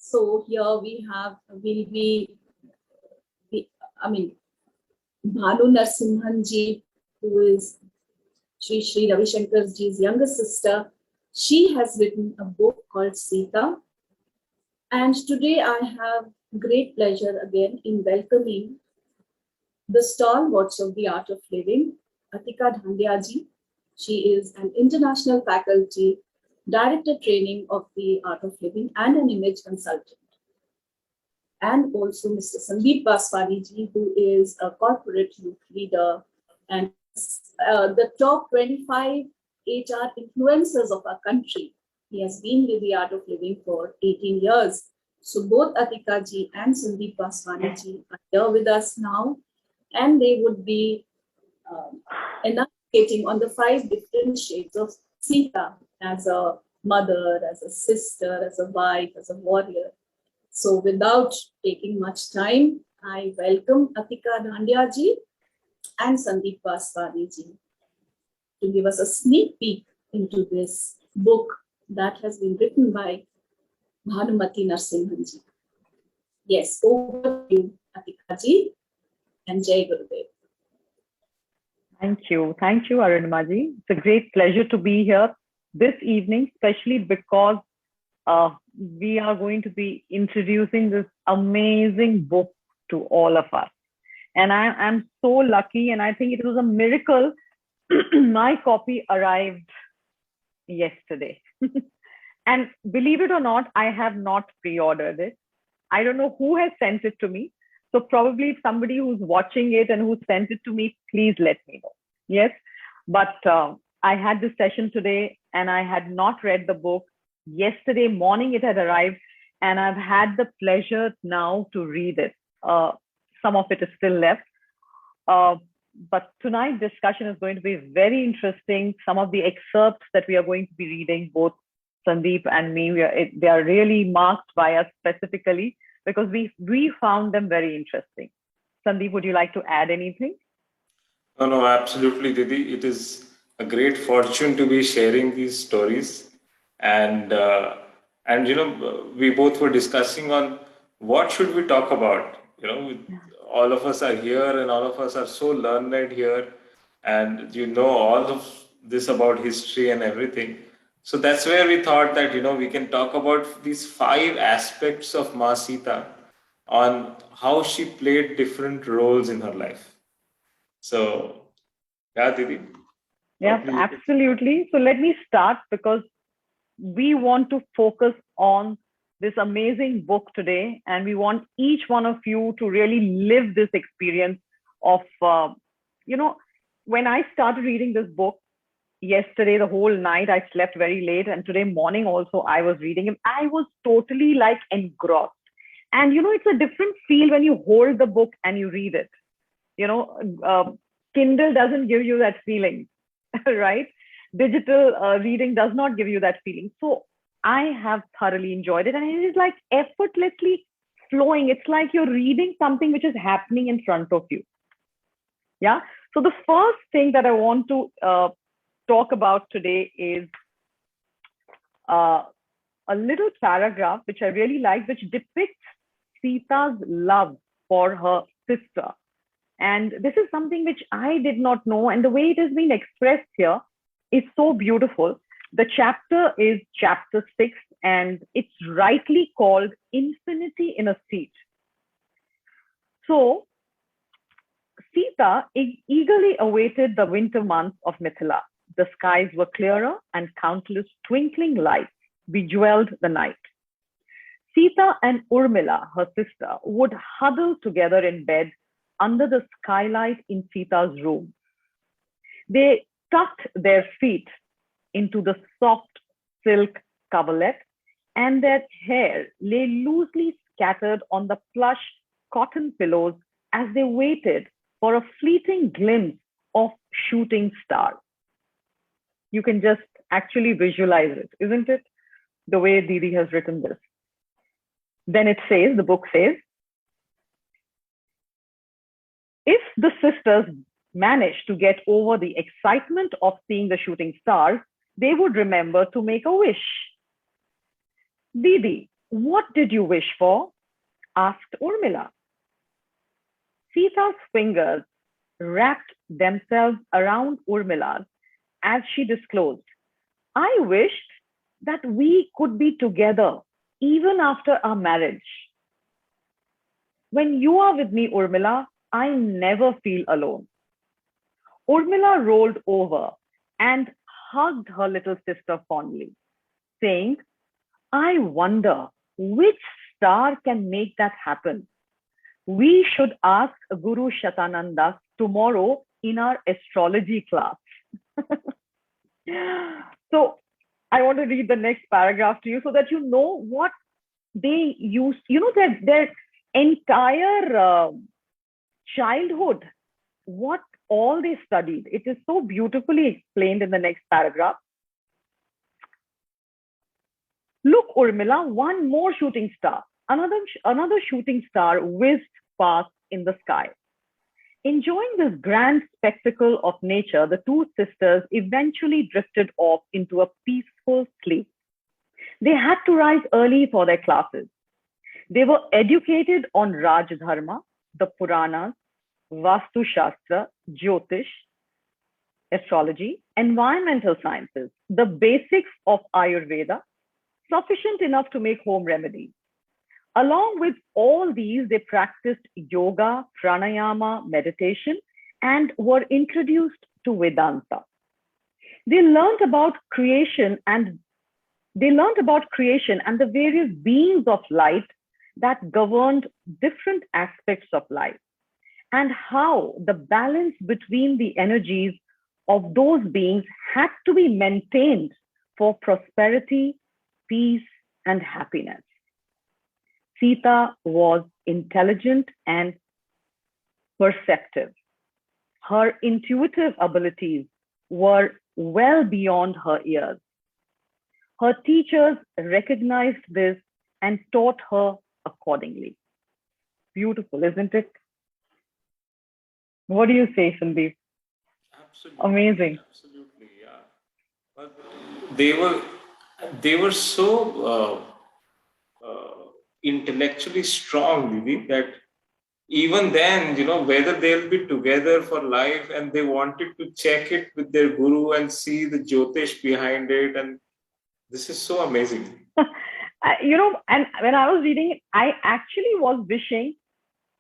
So here we'll be, Bhanu Narsimhan ji, who is Sri Ravi Shankar ji's younger sister. She has written a book called Sita. And today I have great pleasure again in welcoming the stalwarts of the art of living, Atika Dhandia ji. She is an international faculty, director training of the art of living and an image consultant. And also Mr. Sandeep Baswani ji, who is a corporate youth leader and the top 25 HR influencers of our country. He has been with the art of living for 18 years. So both Atika ji and Sandeep Baswani ji are here with us now, and they would be enunciating on the 5 different shades of Sita as a mother, as a sister, as a wife, as a warrior. So without taking much time, I welcome Atika Dhandia ji and Sandeep Baswani ji to give us a sneak peek into this book that has been written by Bhanumati Narsimhan ji. Yes, over to you, Atika ji, and Jai Gurudev. Thank you, Arunima ji. It's a great pleasure to be here this evening, especially because we are going to be introducing this amazing book to all of us. And I'm so lucky, and I think it was a miracle. My copy arrived yesterday. And believe it or not, I have not pre-ordered it. I don't know who has sent it to me. So probably somebody who's watching it and who sent it to me, please let me know. Yes, but I had this session today and I had not read the book. Yesterday morning it had arrived and I've had the pleasure now to read it. Some of it is still left. But tonight's discussion is going to be very interesting. Some of the excerpts that we are going to be reading, both Sandeep and me, they are really marked by us specifically because we found them very interesting. Sandeep, would you like to add anything? No, absolutely, Didi. It is a great fortune to be sharing these stories. And we both were discussing on what should we talk about. All of us are here and all of us are so learned here. And all of this about history and everything. So that's where we thought that, we can talk about these 5 aspects of Ma Sita on how she played different roles in her life. So, yeah, Didi. Yes, absolutely. So let me start because we want to focus on this amazing book today. And we want each one of you to really live this experience of, when I started reading this book, yesterday, the whole night, I slept very late. And today morning also, I was reading it. I was totally like engrossed. And, it's a different feel when you hold the book and you read it. Kindle doesn't give you that feeling, right? Digital reading does not give you that feeling. So I have thoroughly enjoyed it. And it is like effortlessly flowing. It's like you're reading something which is happening in front of you. Yeah. So the first thing that I want to talk about today is a little paragraph which I really like, which depicts Sita's love for her sister. And this is something which I did not know. And the way it has been expressed here is so beautiful. The chapter is chapter 6, and it's rightly called Infinity in a Seat. So Sita eagerly awaited the winter months of Mithila. The skies were clearer and countless twinkling lights bejeweled the night. Sita and Urmila, her sister, would huddle together in bed under the skylight in Sita's room. They tucked their feet into the soft silk coverlet, and their hair lay loosely scattered on the plush cotton pillows as they waited for a fleeting glimpse of shooting stars. You can just actually visualize it, isn't it? The way Didi has written this. Then it says, the book says, if the sisters managed to get over the excitement of seeing the shooting stars, they would remember to make a wish. Didi, What did you wish for? Asked Urmila. Sita's fingers wrapped themselves around Urmila's as she disclosed, I wished that we could be together even after our marriage. When you are with me, Urmila, I never feel alone. Urmila rolled over and hugged her little sister fondly, saying, I wonder which star can make that happen. We should ask Guru Shatananda tomorrow in our astrology class. So I want to read the next paragraph to you so that you know what they used, their entire childhood, what all they studied. It is so beautifully explained in the next paragraph. Look, Urmila, one more shooting star. Another shooting star whizzed past in the sky. Enjoying this grand spectacle of nature, the two sisters eventually drifted off into a peaceful sleep. They had to rise early for their classes. They were educated on Raj Dharma, the Puranas, Vastu Shastra, Jyotish, astrology, environmental sciences, the basics of Ayurveda, sufficient enough to make home remedies. Along with all these, they practiced yoga, pranayama, meditation, and were introduced to Vedanta. They learned about creation and the various beings of light that governed different aspects of life, and how the balance between the energies of those beings had to be maintained for prosperity, peace, and happiness. Sita was intelligent and perceptive. Her intuitive abilities were well beyond her years. Her teachers recognized this and taught her accordingly. Beautiful, isn't it? What do you say, Sandeep? Absolutely. Amazing. Absolutely, yeah. But they were so intellectually strong, Didi, that even then, whether they'll be together for life, and they wanted to check it with their guru and see the Jyotish behind it. And this is so amazing. And when I was reading it, I actually was wishing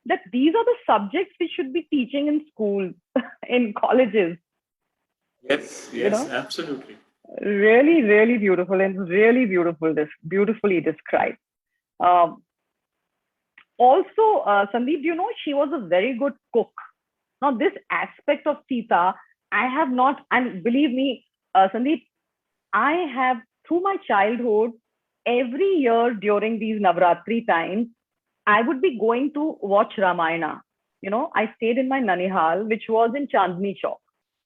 that these are the subjects we should be teaching in schools, in colleges. Yes, absolutely. Really, really beautiful and really beautifully described. Um, Also, Sandeep, she was a very good cook. Now, this aspect of Sita, I have not, and believe me, Sandeep, I have, through my childhood, every year during these Navratri times, I would be going to watch Ramayana. I stayed in my Nanihal, which was in Chandni Chowk.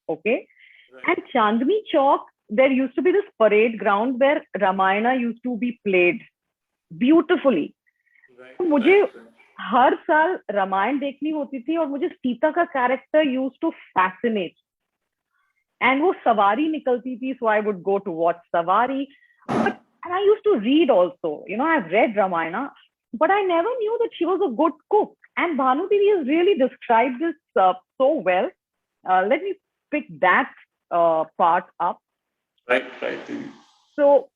Okay. Right. And Chandni Chowk, there used to be this parade ground where Ramayana used to be played beautifully. Right, मुझे right. हर साल रामायण देखनी होती थी और मुझे सीता का character use to fascinate and वो सवारी निकलती थी so I would go to watch सवारी but and I used to read also, I've read Ramayana, but I never knew that she was a good cook. And Bhanu Devi has really described this so well. Let me pick that part up. Right. So,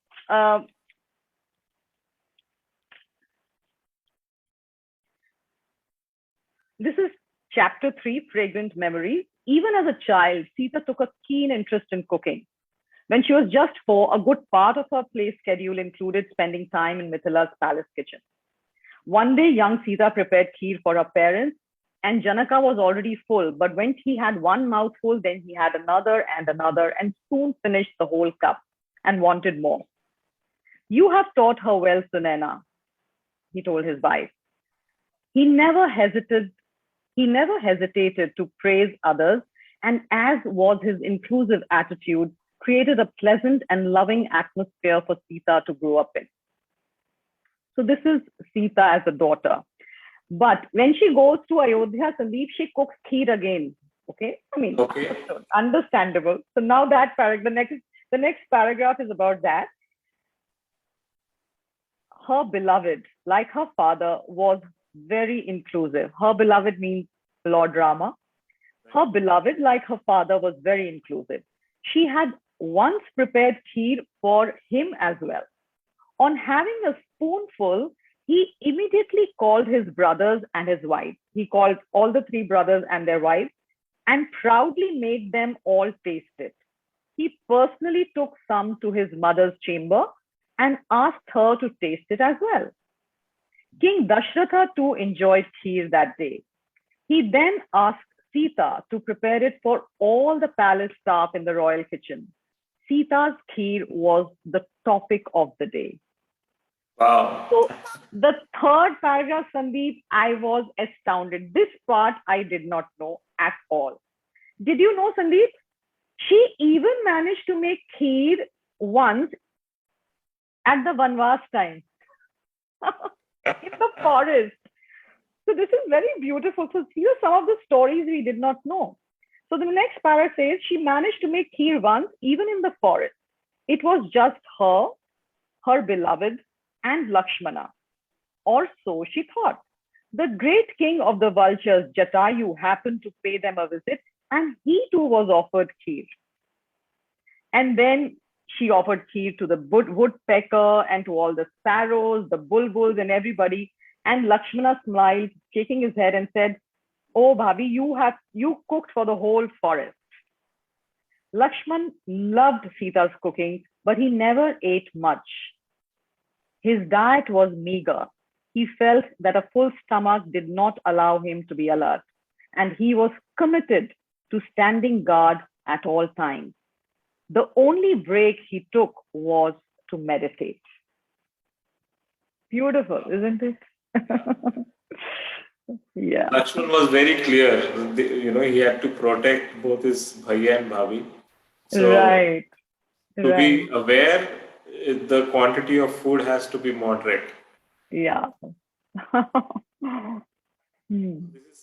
this is chapter 3, Fragrant Memories. Even as a child, Sita took a keen interest in cooking. When she was just 4, a good part of her play schedule included spending time in Mithila's palace kitchen. One day, young Sita prepared kheer for her parents, and Janaka was already full. But when he had one mouthful, then he had another, and soon finished the whole cup and wanted more. You have taught her well, Sunena, he told his wife. He never hesitated to praise others, and as was his inclusive attitude, created a pleasant and loving atmosphere for Sita to grow up in. So this is Sita as a daughter. But when she goes to Ayodhya, Sandeep, she cooks kheer again. Okay? Okay. Understandable. So now the next paragraph is about that. her beloved, like her father, was very inclusive. Her beloved means Lord Rama. Her beloved, like her father, was very inclusive. She had once prepared kheer for him as well. On having a spoonful, he immediately called his brothers and his wife. He called all the three brothers and their wives and proudly made them all taste it. He personally took some to his mother's chamber and asked her to taste it as well. King Dashratha too enjoyed kheer that day. He then asked Sita to prepare it for all the palace staff in the royal kitchen. Sita's kheer was the topic of the day. Wow. So the third paragraph, Sandeep, I was astounded. This part I did not know at all. Did you know, Sandeep? She even managed to make kheer once at the Vanvas time in the forest. So this is very beautiful. So these are some of the stories we did not know. So the next paragraph says she managed to make kheer once, even in the forest. It was just her, her beloved, and Lakshmana. Or so she thought. The great king of the vultures, Jatayu, happened to pay them a visit, and he too was offered kheer. And then she offered kheer to the woodpecker and to all the sparrows, the bulbuls, and everybody. And Lakshmana smiled, shaking his head, and said, "Oh, Bhabhi, you cooked for the whole forest." Lakshman loved Sita's cooking, but he never ate much. His diet was meager. He felt that a full stomach did not allow him to be alert, and he was committed to standing guard at all times. The only break he took was to meditate. Beautiful, isn't it? Yeah. Lakshman was very clear. He had to protect both his bhaiya and bhabi. So Right. to Right. be aware, the quantity of food has to be moderate. Yeah. Hmm.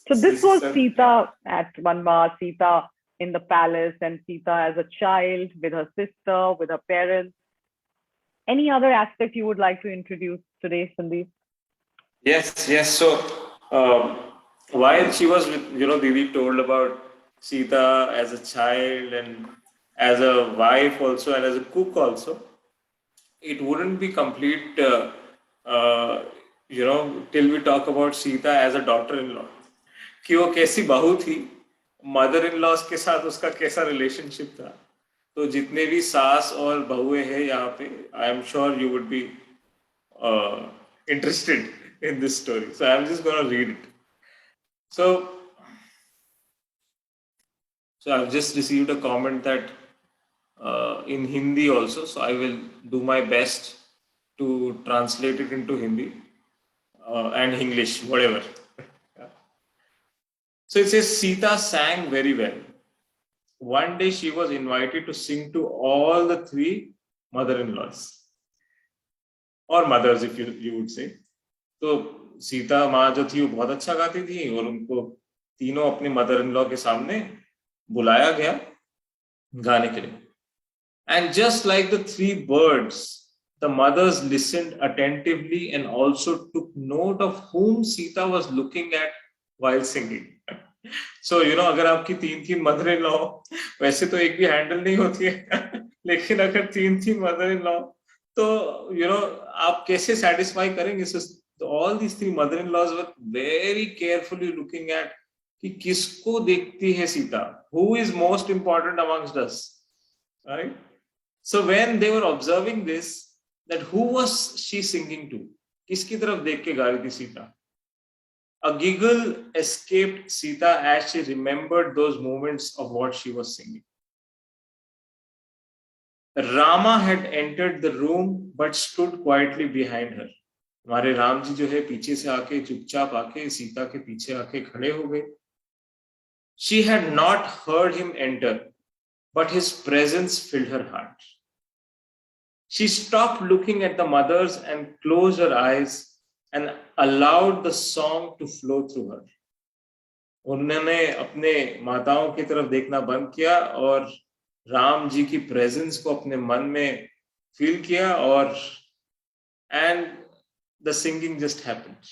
So This this is was something- Sita at Vanvas, Sita in the palace, and Sita as a child with her sister, with her parents. Any other aspect you would like to introduce today, Sandeep? Yes, yes. So while she was with, Didi told about Sita as a child and as a wife also and as a cook also, it wouldn't be complete, till we talk about Sita as a daughter-in-law. कि वो कैसी बहू थी, mother in laws के साथ उसका कैसा relationship था. तो जितने भी सास और बहुएं हैं यहाँ पे, I am sure you would be interested in this story. So I'm just going to read it. So I've just received a comment that in Hindi also. So I will do my best to translate it into Hindi and English, whatever. So it says, Sita sang very well. One day she was invited to sing to all the three mother-in-laws. Or mothers, if you would say. तो सीता माँ जो थी वो बहुत अच्छा गाती थी और उनको तीनों अपने मदर इन लॉ के सामने बुलाया गया गाने के लिए. And just like the three birds, the mothers listened attentively and also took note of whom Sita was looking at while singing. So अगर आपकी तीन मदर इन लॉ, वैसे तो एक भी हैंडल नहीं होती है, लेकिन अगर तीन मदर इन लॉ, तो आप कैसे सेटिस्फाई करेंगे? So all these three mother-in-laws were very carefully looking at कि किसको देखती है Sita, who is most important amongst us, right? So when they were observing this, that who was she singing to? किसकी तरफ देख के गा रही थी Sita? A giggle escaped Sita as she remembered those moments of what she was singing. Rama had entered the room but stood quietly behind her. हमारे राम जी जो है पीछे से आके चुपचाप आके सीता के पीछे आके खड़े हो गए. She had not heard him enter, but his presence filled her heart. She stopped looking at the mothers and closed her eyes and allowed the song to flow through her. उन्होंने अपने माताओं की तरफ देखना बंद किया और राम जी की प्रेजेंस को अपने मन में फील किया और and the singing just happened.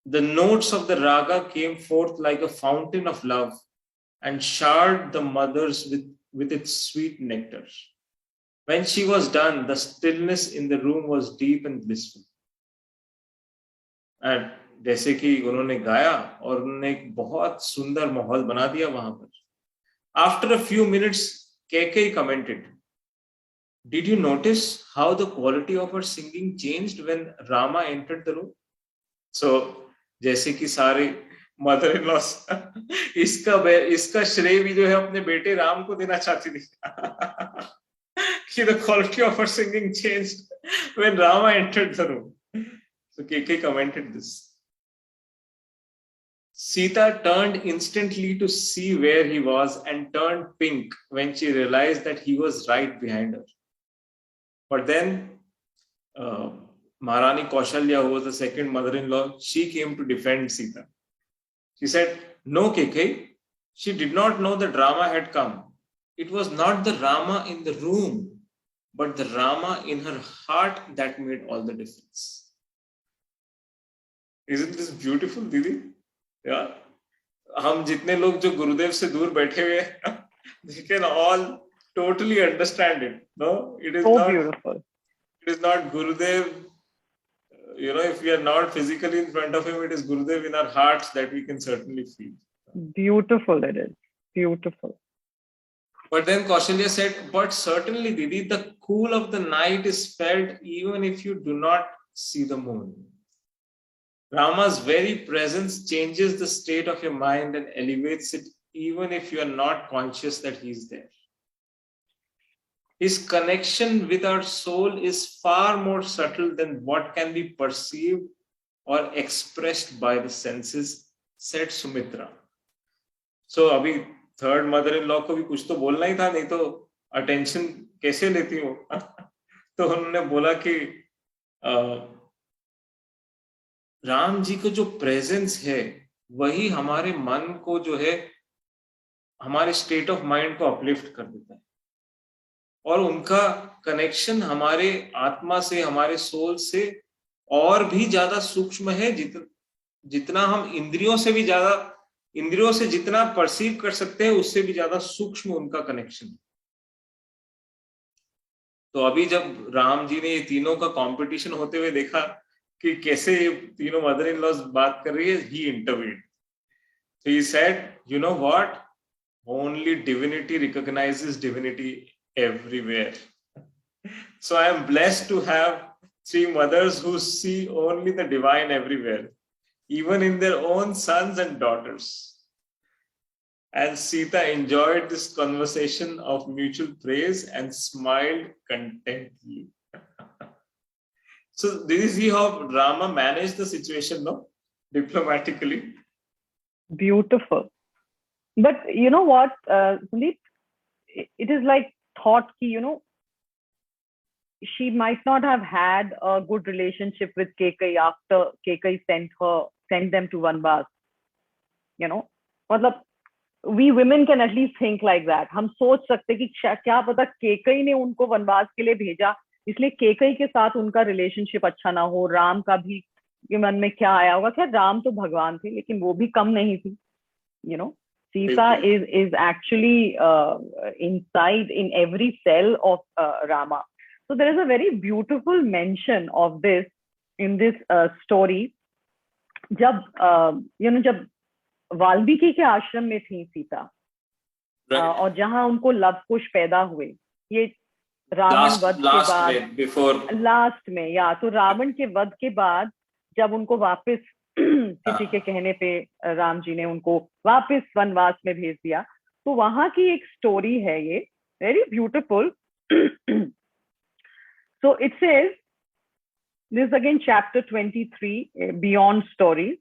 The notes of the raga came forth like a fountain of love and showered the mothers with its sweet nectar. When she was done, the stillness in the room was deep and blissful. And जैसे कि उन्होंने गाया और उन्होंने एक बहुत सुंदर माहौल बना दिया वहां पर. After a few minutes, KK commented, "Did you notice how the quality of her singing changed when Rama entered the room?" So, जैसे कि सारे मदर इन लॉ इसका श्रेय भी जो है अपने बेटे राम को देना चाहती थी कि the quality of her singing changed when Rama entered the room. So KK commented this. Sita turned instantly to see where he was and turned pink when she realized that he was right behind her. But then Maharani Kaushalya, who was the second mother-in-law, she came to defend Sita. She said, "No, KK, she did not know that Rama had come. It was not the Rama in the room, but the Rama in her heart that made all the difference." Isn't this beautiful, Didi? Yeah. हम जितने लोग जो गुरुदेव से दूर बैठे हुए हैं, they can all totally understand it. No, it is So not beautiful. It is not Gurudev. You know, if we are not physically in front of him, it is Gurudev in our hearts that we can certainly feel. Beautiful it is. Beautiful. But then Kaushalya said, "But certainly, Didi, the cool of the night is felt even if you do not see the moon. Rama's very presence changes the state of your mind and elevates it even if you are not conscious that he is there. His connection with our soul is far more subtle than what can be perceived or expressed by the senses," said Sumitra. So, अभी third mother in law को भी कुछ तो बोलना ही था, नहीं तो attention कैसे लेती हूँ. तो उन्होंने बोला कि राम जी का जो प्रेजेंस है वही हमारे मन को जो है हमारे स्टेट ऑफ माइंड को अपलिफ्ट कर देता है और उनका कनेक्शन हमारे आत्मा से, हमारे सोल से और भी ज्यादा सूक्ष्म है जितना हम इंद्रियों से जितना परसीव कर सकते हैं उससे भी ज्यादा सूक्ष्म उनका कनेक्शन है. तो अभी जब राम जी ने ये तीनों का कंपटीशन होते हुए देखा कि कैसे ये तीनों मदर इन लॉज बात कर रही है, he intervened. So he said, "You know what? Only divinity recognizes divinity everywhere." So I am blessed to have three mothers who see only the divine everywhere, even in their own sons and daughters. And Sita enjoyed this conversation of mutual praise and smiled contentedly. So did you see how Rama managed the situation, no? Diplomatically. Beautiful. But you know what, Sandeep, it is like thought ki, you know, she might not have had a good relationship with Kekai after Kekai sent them to Vanvas. You know, मतलब we women can at least think like that. हम सोच सकते कि क्या पता केकई ने उनको वनवास के लिए भेजा, इसलिए केकई के साथ उनका रिलेशनशिप अच्छा ना हो. राम का भी मन में क्या आया होगा. खैर राम तो भगवान थे लेकिन वो भी कम नहीं थी. You know, Sita is actually inside in every cell of Rama. So there is a very beautiful mention of this in this story. जब जब वाल्मीकि के आश्रम में थी सीता, और जहां उनको लव कुश पैदा हुए, ये रावण वध के बाद लास्ट में या तो रावण के वध के बाद जब उनको वापस किसी के कहने पे राम जी ने उनको वापस वनवास में भेज दिया, तो वहां की एक स्टोरी है ये, very beautiful. So it says, this is again chapter 23, Beyond Stories.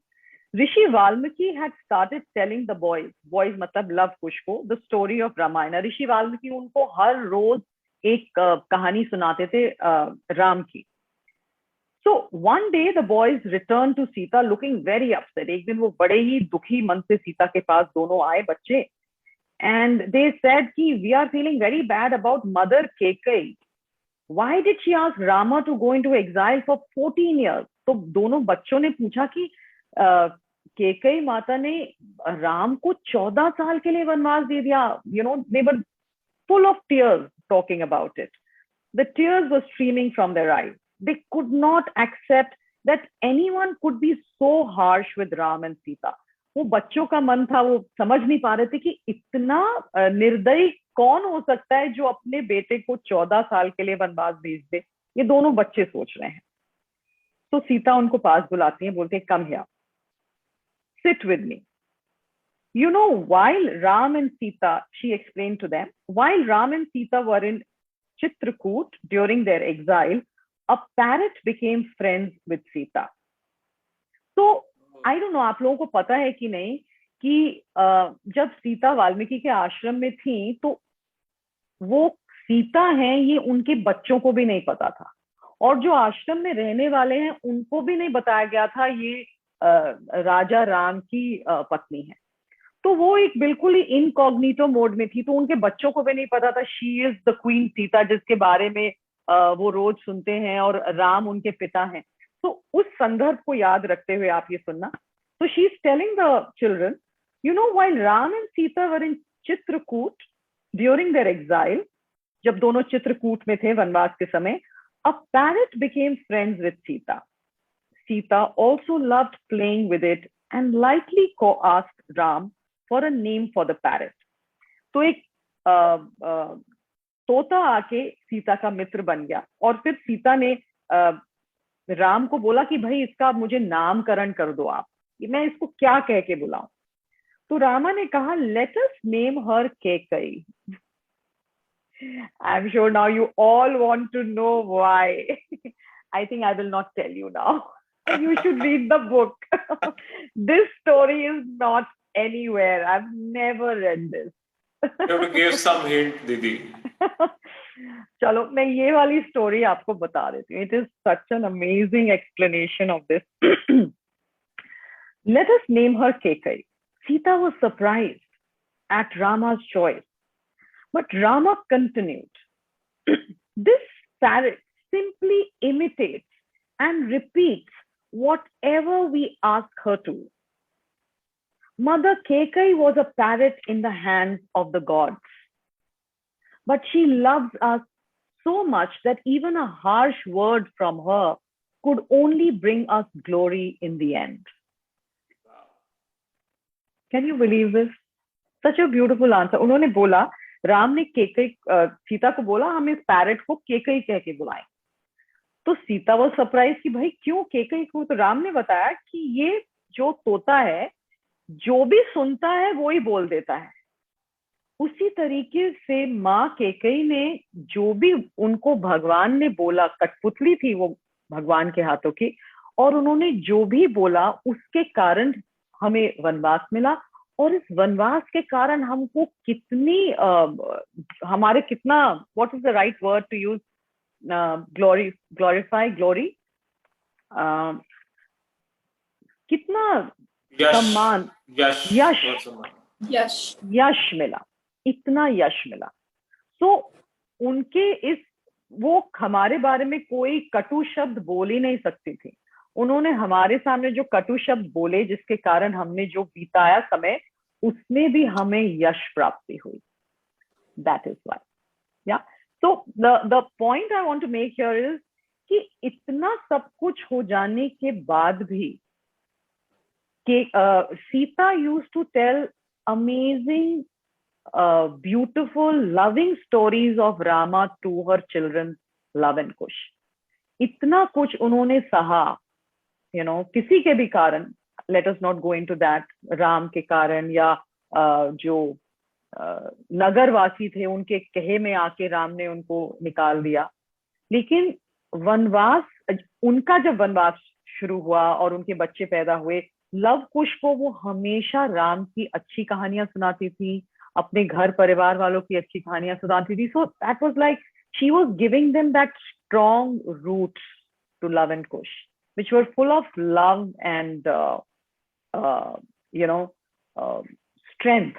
Rishi Valmiki had started telling the boys मतलब लव कुश को, the story of Ramayana. ऋषि वाल्मीकि उनको हर रोज एक कहानी सुनाते थे राम की. So one day the boys returned to Sita looking very upset. एक दिन वो बड़े ही दुखी मन से सीता के पास दोनों आए बच्चे, and they said कि we are feeling very bad about mother Kekai. Why did she ask Rama to go into exile for 14 years? तो दोनों बच्चों ने पूछा कि केकई माता ने राम को 14 साल के लिए वनवास दे दिया. They were full of tears talking about it. The tears were streaming from their eyes. They could not accept that anyone could be so harsh with Ram and Sita. वो बच्चों का मन था, वो समझ नहीं पा रहे थे कि इतना निर्दयी कौन हो सकता है जो अपने बेटे को 14 साल के लिए वनवास भेज दे. ये दोनों बच्चे सोच रहे हैं. तो सीता उनको पास बुलाती है, बोलते हैं, come here, sit with me. While Ram and Sita, she explained to them, while Ram and Sita were in Chitrakoot during their exile, a parrot became friends with Sita. So, I don't know, आप लोगों को पता है कि नहीं कि जब सीता वाल्मीकि के आश्रम में थी तो वो सीता हैं ये उनके बच्चों को भी नहीं पता था, और जो आश्रम में रहने वाले हैं उनको भी नहीं बताया गया था ये राजा राम की पत्नी है. तो वो एक बिल्कुल ही इनकॉग्निटो मोड में थी, तो उनके बच्चों को भी नहीं पता था she is the queen Sita जिसके बारे में वो रोज सुनते हैं, और राम उनके पिता हैं. तो उस संदर्भ को याद रखते हुए आप ये सुनना. तो she is telling the children, while Ram and Sita were in Chitrakoot during their exile, जब दोनों चित्रकूट में थे वनवास के समय, a parrot became friends with Sita. Sita also loved playing with it and lightly asked Ram for a name for the parrot. तो एक तोता आके सीता का मित्र बन गया, और फिर सीता ने राम को बोला कि भाई इसका मुझे नामकरण कर दो आप, मैं इसको क्या कह के बुलाऊं. तो रामा ने कहा, let us name her Kekai. I'm sure now you all want to know why. I think I will not tell you now. You should read the book. This story is not anywhere. I've never read this. You have to give some hint, Didi. चलो मैं ये वाली story आपको बता देती हूँ. It is such an amazing explanation of this. Let us name her Kekai. Sita was surprised at Rama's choice, but Rama continued. This parrot simply imitates and repeats whatever we ask her to. Mother Kekai was a parrot in the hands of the gods, but she loves us so much that even a harsh word from her could only bring us glory in the end. Can you believe this? Such a beautiful answer. उन्होंने बोला, राम ने केकई सीता को बोला हम इस parrot को केकई कह के बुलाएं. तो सीता वो सरप्राइज कि भाई क्यों केकई को. तो राम ने बताया कि ये जो तोता है जो भी सुनता है वो ही बोल देता है. उसी तरीके से माँ केकई ने जो भी उनको भगवान ने बोला, कठपुतली थी वो भगवान के हाथों की, और उन्होंने जो भी बोला उसके कारण हमें वनवास मिला, और इस वनवास के कारण हमको कितनी हमारे कितना, what is the right word to use, glorify, glory, कितना सम्मान, यश मिला, इतना यश मिला. तो उनके इस, वो हमारे बारे में कोई कटु शब्द बोल ही नहीं सकती थी. उन्होंने हमारे सामने जो कटु शब्द बोले जिसके कारण हमने जो बिताया समय उसमें भी हमें यश प्राप्ति हुई. That is why. Yeah. So the point I want to make here is कि इतना सब कुछ हो जाने के बाद भी कि Sita used to tell amazing, beautiful, loving stories of Rama to her children Lava and Kush. इतना कुछ उन्होंने सहा, किसी के भी कारण. Let us not go into that. Ram के कारण या जो नगरवासी थे उनके कहे में आके राम ने उनको निकाल दिया. लेकिन वनवास, उनका जब वनवास शुरू हुआ और उनके बच्चे पैदा हुए, लव कुश को वो हमेशा राम की अच्छी कहानियां सुनाती थी, अपने घर परिवार वालों की अच्छी कहानियां सुनाती थी. So that was like she was giving them that strong roots to Love and Kush, which were full of love and strength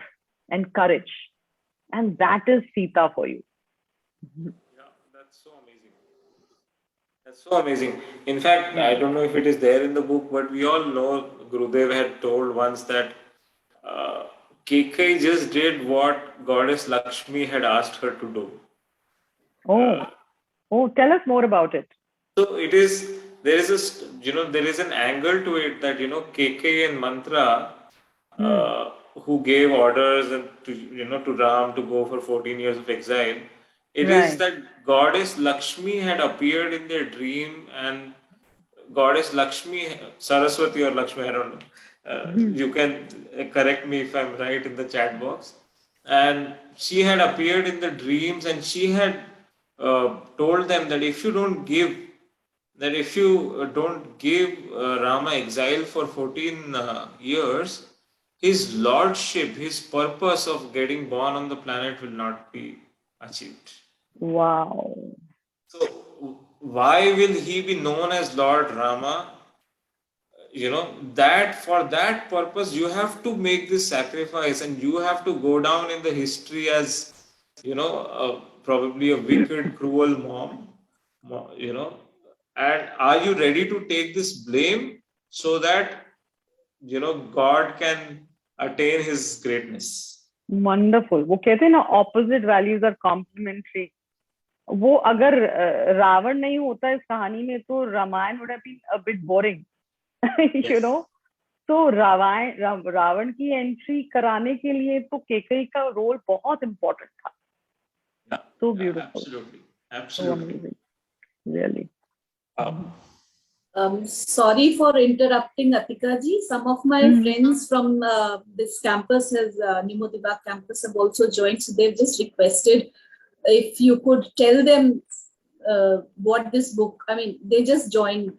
and courage. And that is Sita for you. Yeah, that's so amazing. That's so amazing. In fact, I Yeah. don't know if it is there in the book, but we all know Gurudev had told once that uh, Kekai just did what Goddess Lakshmi had asked her to do. Uh, Oh, tell us more about it. so it is, there is there is an angle to it that, Kekai and Mantra, Hmm. uh, who gave orders and to Ram to go for 14 years of exile. It is Right. that Goddess Lakshmi had appeared in their dream, and Goddess Lakshmi, Saraswati or Lakshmi, I don't know. Hmm. You can correct me if I'm right in the chat box. And she had appeared in the dreams, and she had told them that if you don't give Rama exile for 14 years, his lordship, his purpose of getting born on the planet will not be achieved. Wow. So, why will he be known as Lord Rama? That for that purpose you have to make this sacrifice, and you have to go down in the history as probably a wicked, cruel mom. And are you ready to take this blame so that God can attain his greatness? Wonderful. वो कहते हैं ना, opposite values are complementary. वो अगर रावण नहीं होता इस कहानी में तो Ramayan would have been a bit boring. you Yes. know. तो रावण की एंट्री कराने के लिए तो केकई का रोल बहुत इम्पोर्टेंट था. Yeah, So yeah, beautiful. absolutely, So absolutely. amazing. Really. Sorry for interrupting, Atika ji. Some of my friends from this campus, Nimodibak campus, have also joined. So they've just requested if you could tell them what this book. I mean, they just joined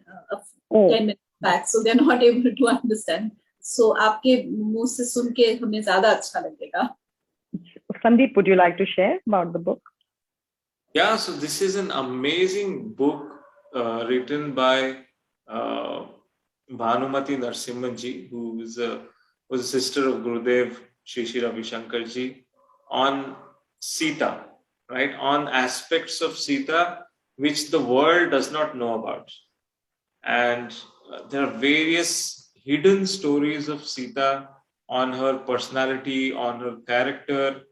10 minutes back, so they're not able to understand. So आपके मुंह से सुन के हमें ज़्यादा अच्छा लगेगा. Sandeep, would you like to share about the book? Yeah, so this is an amazing book written by Bhanumati Narasimhanji, who was a sister of Gurudev Shri Shri Ravi Shankar ji, on Sita, right? On aspects of Sita which the world does not know about. And there are various hidden stories of Sita, on her personality, on her character,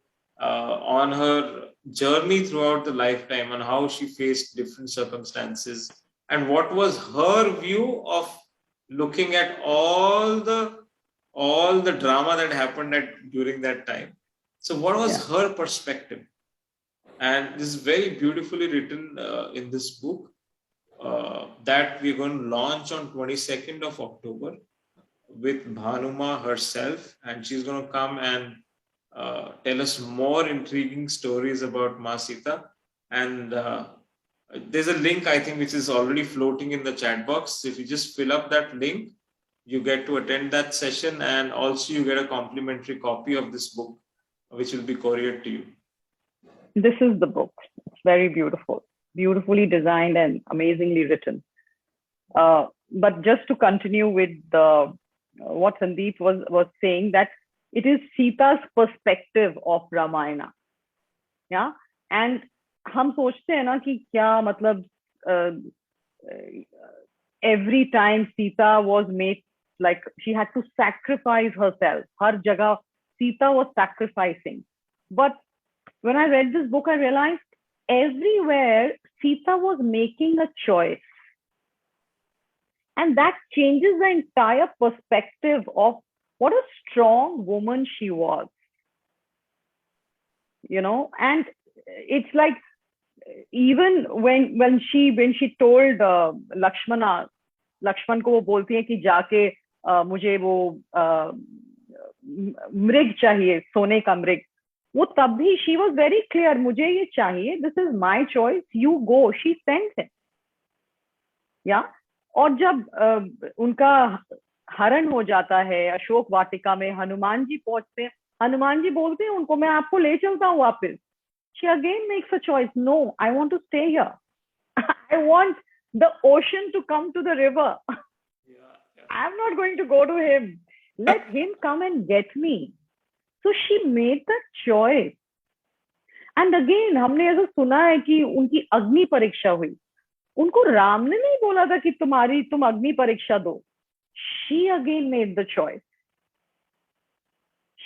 on her journey throughout the lifetime, on how she faced different circumstances, and what was her view of looking at all the drama that happened during that time. So what was her perspective? And this is very beautifully written in this book that we're going to launch on 22nd of October with Bhanuma herself, and she's going to come and tell us more intriguing stories about Ma Sita. And there's a link, I think, which is already floating in the chat box. If you just fill up that link, you get to attend that session, and also you get a complimentary copy of this book, which will be couriered to you. This is the book. It's very beautiful, beautifully designed and amazingly written. But just to continue with what Sandeep was saying, that it is Sita's perspective of Ramayana. Yeah, and हम सोचते हैं ना कि क्या मतलब every time Sita was made, like she had to sacrifice herself. हर जगह Sita was sacrificing. But when I read this book, I realized everywhere Sita was making a choice. And that changes the entire perspective of what a strong woman she was. And it's like, even when she told Lakshman को वो बोलती है कि जाके मुझे वो मृग चाहिए, सोने का मृग, वो तब भी she was very clear, मुझे ये चाहिए, this is my choice, you go. She sent him. Yeah. और जब उनका हरण हो जाता है अशोक वाटिका में, हनुमान जी पहुंचते हैं, हनुमान जी बोलते हैं उनको, मैं आपको ले चलता हूँ वापस. She again makes a choice. No, I want to stay here. I want the ocean to come to the river. I'm not going to go to him. Let him come and get me. So she made that choice. And again, हमने ऐसा सुना है कि उनकी अग्नि परीक्षा हुई. उनको राम ने नहीं बोला था कि तुम अग्नि परीक्षा दो. She again made the choice.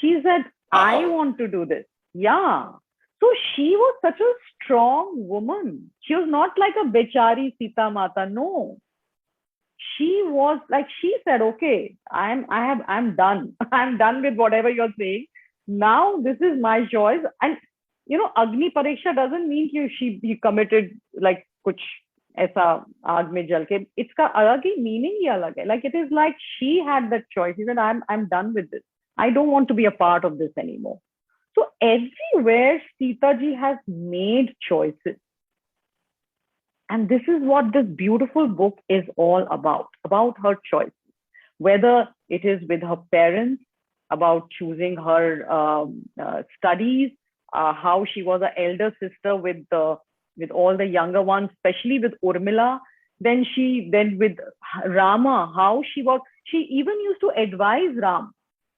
She said, I Wow. want to do this. Yeah. So she was such a strong woman. She was not like a bechari Sita Mata. No. She was like, she said, okay, I'm done. I'm done with whatever you're saying. Now this is my choice. And Agni Pariksha doesn't mean he committed like kuch ऐसा आग में जल के. इसका अलग ही meaning ही अलग है. Like it is like she had that choice. She said, I'm done with this. I don't want to be a part of this anymore. So everywhere Sita ji has made choices. And this is what this beautiful book is all about her choices. Whether it is with her parents, about choosing her studies, how she was an elder sister with all the younger ones, especially with Urmila. Then with Rama, how she even used to advise Ram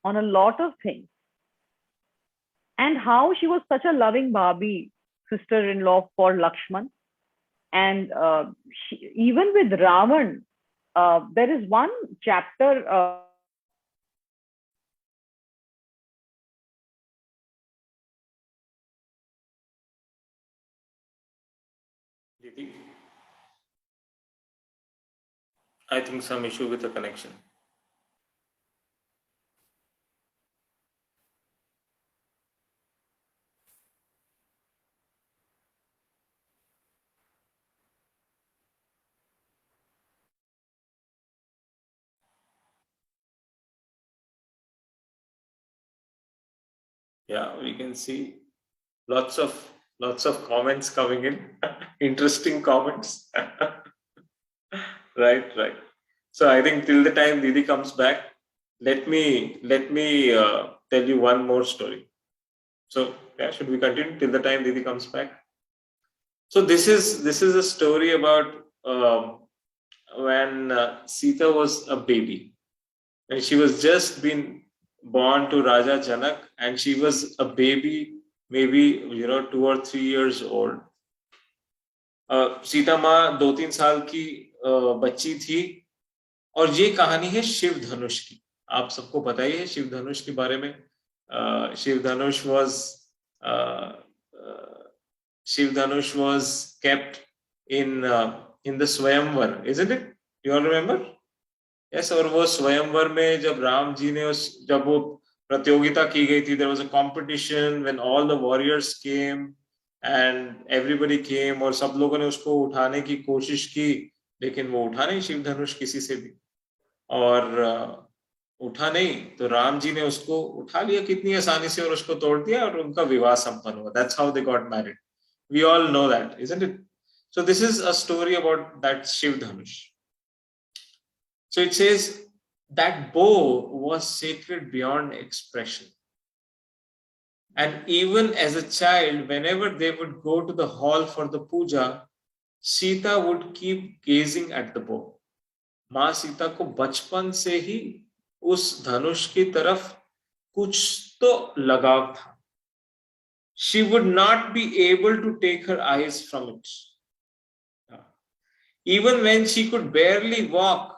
on a lot of things. And how she was such a loving Bhabi, sister-in-law for Lakshman. And even with Ravan, there is one chapter. Didi, I think some issue with the connection. Yeah, we can see lots of comments coming in. Interesting comments. Right. So I think till the time Didi comes back, let me tell you one more story. So yeah, should we continue till the time Didi comes back? So this is a story about when Sita was a baby, and she was just been born to Raja Janak, and she was a baby, maybe 2 or 3 years old. Sita माँ 2-3 साल की बच्ची थी, और ये कहानी है शिव धनुष की. आप सबको पता ही है शिव धनुष के बारे में. शिव धनुष was kept in the Swayamvar, isn't it? You all remember? Yes. और वो स्वयंवर में जब राम जी ने जब वो प्रतियोगिता की गई थी, there was a competition when all the warriors came and everybody came, और सब लोगों ने उसको उठाने की कोशिश की, लेकिन वो उठा नहीं शिव धनुष किसी से भी. और उठा नहीं तो राम जी ने उसको उठा लिया कितनी आसानी से और उसको तोड़ दिया, और उनका विवाह संपन्न हुआ. That's how they got married. We all know that, isn't it? So this is a story about that Shiv Dhanush. So it says that bow was sacred beyond expression. And even as a child, whenever they would go to the hall for the puja, Sita would keep gazing at the bow. माँ सीता को बचपन से ही उस धनुष की तरफ कुछ तो लगाव था. She would not be able to take her eyes from it. Even when she could barely walk,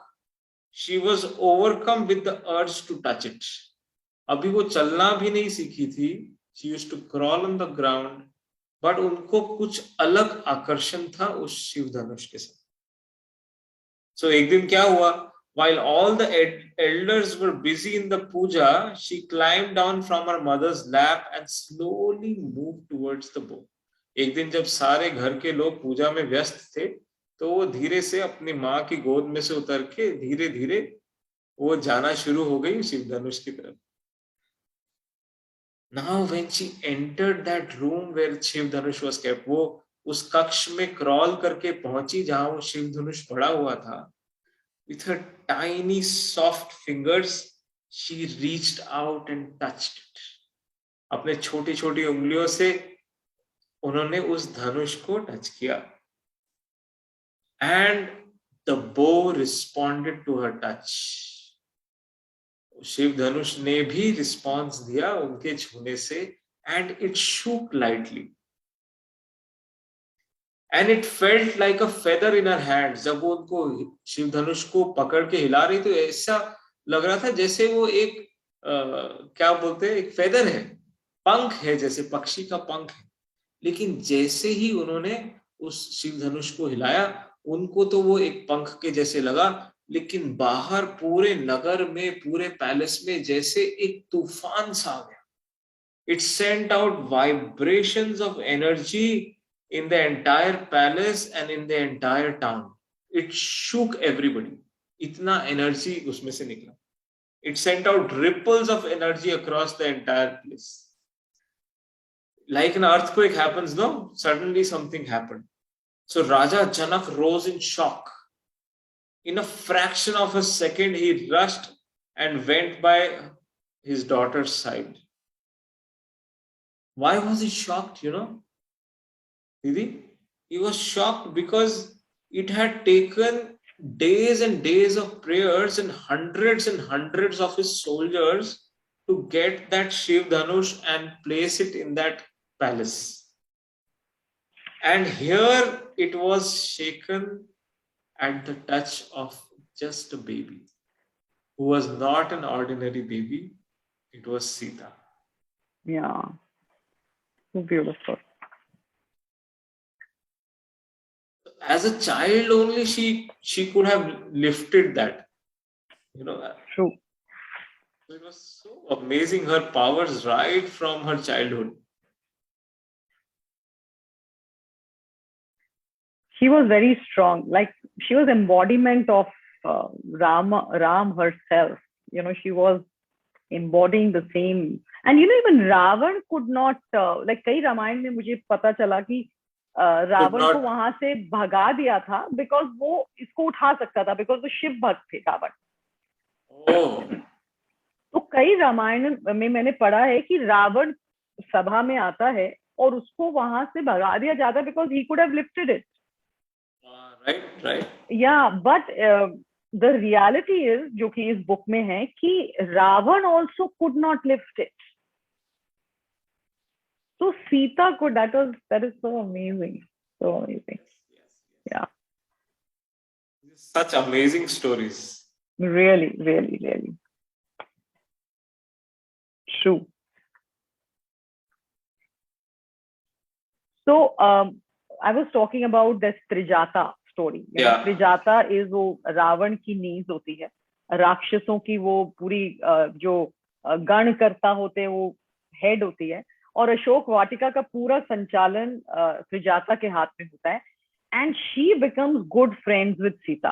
she was overcome with the urge to touch it. अभी वो चलना भी नहीं सीखी थी. She used to crawl on the ground, but उनको कुछ अलग आकर्षण था उस शिव धनुष के साथ. So एक दिन क्या हुआ? While all the elders were busy in the puja, she climbed down from her mother's lap and slowly moved towards the bow. एक दिन जब सारे घर के लोग पूजा में व्यस्त थे, तो वो धीरे से अपनी माँ की गोद में से उतर के धीरे धीरे वो जाना शुरू हो गई शिव धनुष की तरफ. Now when she entered that room where Shiv Dhanush was kept, वो उस कक्ष में क्रॉल करके पहुंची जहां वो शिव धनुष पड़ा हुआ था. With her tiny soft fingers, she reached out and touched it. अपने छोटी छोटी उंगलियों से उन्होंने उस धनुष को टच किया. And the bow responded to her touch. Shiv धनुष ने भी रिस्पॉन्स दिया उनके छूने से, and it shook lightly. and it felt like a feather in her hands. जब वो उनको शिव धनुष को पकड़ के हिला रही, तो ऐसा लग रहा था जैसे वो एक क्या बोलते हैं, एक फेदर है, पंख है, जैसे पक्षी का पंख है। लेकिन जैसे ही उन्होंने उस शिव धनुष को हिलाया, उनको तो वो एक पंख के जैसे लगा, लेकिन बाहर पूरे नगर में, पूरे पैलेस में जैसे एक तूफान सा आ गया। It sent out vibrations of energy in the entire palace and in the entire town. It shook everybody. इतना एनर्जी उसमें से निकला. It sent out ripples of energy across the entire place. Like an earthquake happens, no? Suddenly something happened. So Raja Janak rose in shock. In a fraction of a second, he rushed and went by his daughter's side. Why was he shocked, you know, Didi? He was shocked because it had taken days and days of prayers and hundreds of his soldiers to get that Shiv Dhanush and place it in that palace. And here it was shaken at the touch of just a baby, who was not an ordinary baby. It was Sita. Yeah. So beautiful. As a child only, she could have lifted that, you know. True. It was so amazing, her powers right from her childhood. She was very strong. Like, she was embodiment of Ram herself. You know, she was embodying the same. And you know, even Ravan could not, like, कई रामायण में मुझे पता चला कि रावण को वहां से भगा दिया था because वो इसको उठा सकता था, because वो शिव भक्त थे रावण. Oh. तो कई रामायण में मैंने पढ़ा है कि रावण सभा में आता है और उसको वहां से भगा दिया जाता है because he could have lifted it. Right. Yeah, but the reality is, जो कि इस बुक में है, कि Ravan also could not lift it. So Sita could. That is so amazing. So amazing. Yes. Yeah. Such amazing stories. Really. True. So I was talking about this Trijata story. Yeah. Trijata is वो रावण की नींद होती है, राक्षसों की वो पूरी जो गण करता होते हैं वो हेड होती है, और अशोक वाटिका का पूरा संचालन त्रिजाता के हाथ में होता है. And she becomes good friends with Sita.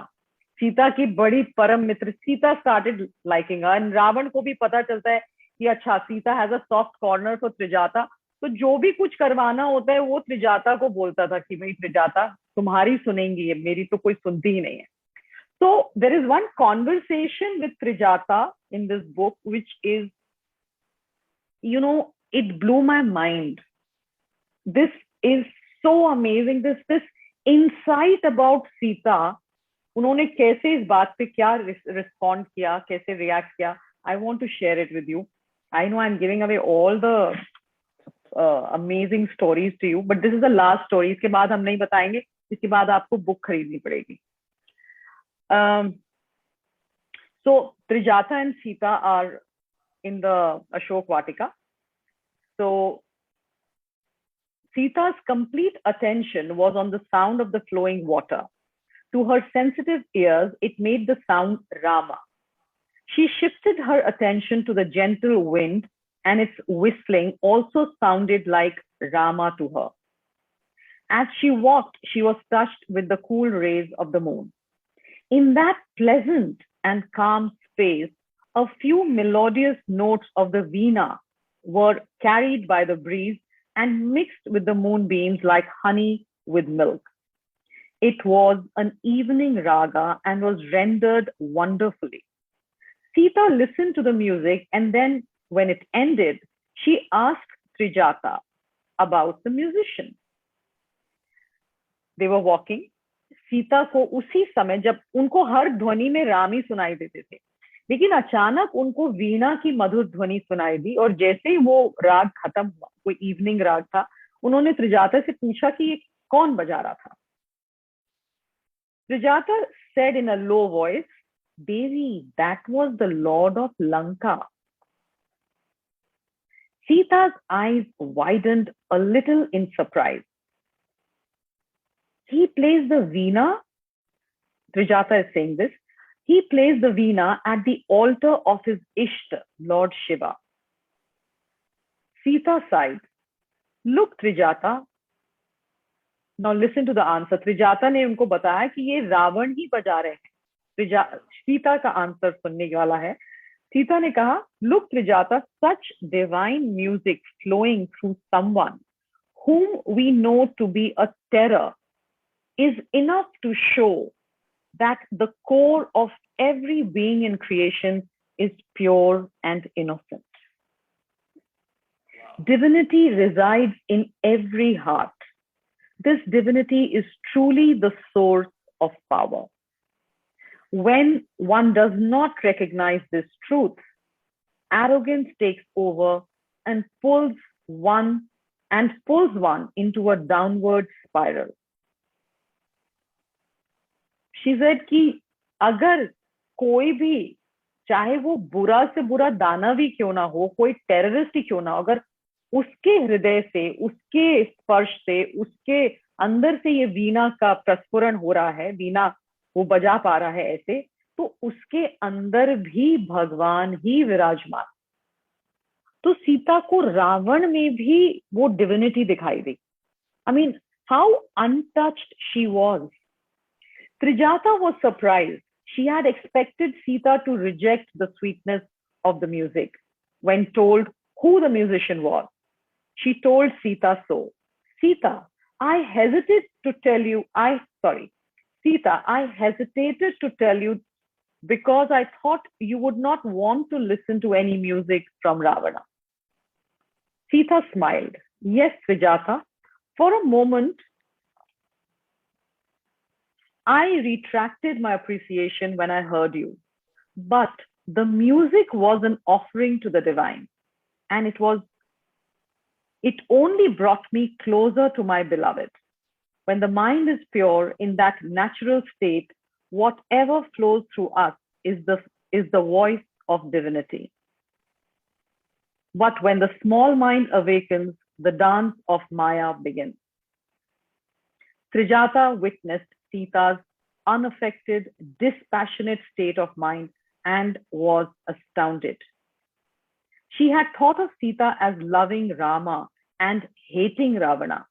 Sita की बड़ी परम मित्र. Sita started liking her, and Ravan को भी पता चलता है कि अच्छा, Sita has a soft corner for Trijata. तो जो भी कुछ करवाना होता है वो त्रिजाता को बोलता था कि भाई त्रिजाता तुम्हारी सुनेंगी, ये मेरी तो कोई सुनती ही नहीं है. So there is one conversation with Trijata in this book, which is, you know, it blew my mind. This is so amazing. This insight about Sita, उन्होंने कैसे इस बात पे क्या respond किया, कैसे react किया. I want to share it with you. I know I'm giving away all the amazing stories to you, but this is the last story. इसके बाद हम नहीं बताएंगे, इसके बाद आपको बुक खरीदनी पड़ेगी. So Trijata and Sita are in the Ashok Vatika. So Sita's complete attention was on the sound of the flowing water. To her sensitive ears, it made the sound Rama. She shifted her attention to the gentle wind, and its whistling also sounded like Rama to her. As she walked, she was touched with the cool rays of the moon. In that pleasant and calm space, a few melodious notes of the veena were carried by the breeze and mixed with the moonbeams like honey with milk. It was an evening raga and was rendered wonderfully. Sita listened to the music, and then when it ended, she asked Trijata about the musician. They were walking. Sita को उसी समय, जब उनको हर ध्वनि में रामी सुनाई देते थे, लेकिन अचानक उनको वीणा की मधुर ध्वनि सुनाई दी, और जैसे ही वो राग खत्म हुआ, कोई इवनिंग राग था, उन्होंने त्रिजाता से पूछा कि ये कौन बजा रहा था? Sujata said in a low voice, Devi, that was the Lord of Lanka. Sita's eyes widened a little in surprise. He plays the veena, Sujata is saying this, he plays the veena at the altar of his Ishta, Lord Shiva. Sita sighed. Look, Trijata. Now listen to the answer. Trijata ने उनको बताया कि ये रावण ही बजा रहे हैं. सीता का answer सुनने वाला है. Sita ने कहा, look, Trijata, such divine music flowing through someone whom we know to be a terror is enough to show that the core of every being in creation is pure and innocent. Divinity resides in every heart. This divinity is truly the source of power. When one does not recognize this truth, arrogance takes over and pulls one into a downward spiral. She said कि अगर कोई भी, चाहे वो बुरा से बुरा दानव ही क्यों ना हो, कोई टेररिस्ट ही क्यों ना हो, अगर उसके हृदय से, उसके स्पर्श से, उसके अंदर से ये वीणा का प्रस्फुरण हो रहा है, वीणा वो बजा पा रहा है ऐसे, तो उसके अंदर भी भगवान ही विराजमान. तो सीता को रावण में भी वो डिविनिटी दिखाई दी. I mean, how untouched she was. Trijata was surprised. She had expected Sita to reject the sweetness of the music. When told who the musician was, she told Sita so. Sita, I hesitated to tell you because I thought you would not want to listen to any music from Ravana. Sita smiled. Yes, Trijata, for a moment, I retracted my appreciation when I heard you, but the music was an offering to the divine, and it only brought me closer to my beloved. When the mind is pure in that natural state, whatever flows through us is the voice of divinity. But when the small mind awakens, the dance of Maya begins. Trijata witnessed Sita's unaffected, dispassionate state of mind and was astounded. She had thought of Sita as loving Rama and hating Ravana.